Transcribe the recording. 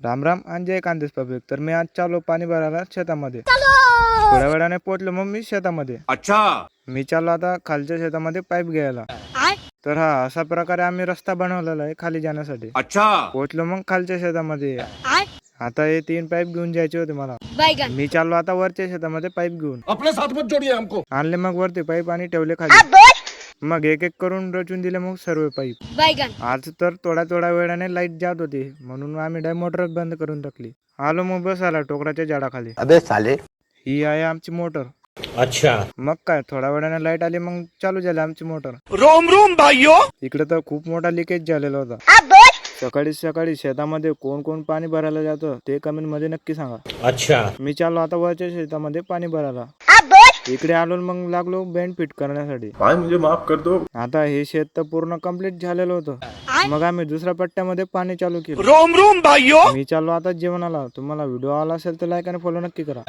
राम राम आणि जय कांदेस पब्लिक. तर मी आज चालू पाणी भरायला शेतामध्ये. थोड्या वेळाने पोहोचलो मग मी शेतामध्ये. अच्छा, मी चाललो आता खालच्या शेतामध्ये पाईप घ्यायला. तर हा अशा प्रकारे आम्ही रस्ता बनवलेला आहे खाली जाण्यासाठी. अच्छा. पोहोचलो मग खालच्या शेतामध्ये. आता हे 3 पाईप घेऊन जायचे होते मला. मी चाललो आता वरच्या शेतामध्ये पाईप घेऊन. अपने साथ मत जोड़िए हमको. आणले मग वरती पाईप आणि ठेवले खाली. मग एक एक करून रचून दिले मग सर्व पाईप. आज तर थोड्या वेळाने लाईट जात होती म्हणून आम्ही डाय मोटर बंद करून टाकली. आलो मग बसायला टोकराच्या झाडाखाली. अबे साले. ही आहे आमची मोटर. अच्छा. मग काय थोड्या वेळाने लाईट आली मग चालू झाली आमची मोटर. रोम रोम भाइयों. इकडे तर खूप मोठा लिकेज झालेला होता. सकाळी शेतामध्ये कोण कोण पाणी भरायला जातं ते कमेंट मध्ये नक्की सांगा. अच्छा. मी चाललो आता वरच्या शेतामध्ये पाणी भरायला. इकडे आलो मग लागलो बँड फिट करण्यासाठी. भाई मुझे माफ कर दो. आता हे शेत तर पूर्ण कम्प्लीट झालेलं होतं. मग आम्ही दुसऱ्या पट्ट्यामध्ये पाणी चालू केलं. रोम रोम भाइयों. मी चाललो आता जेवणाला. तुम्हाला व्हिडिओ आला असेल तर लाईक आणि फॉलो नक्की करा.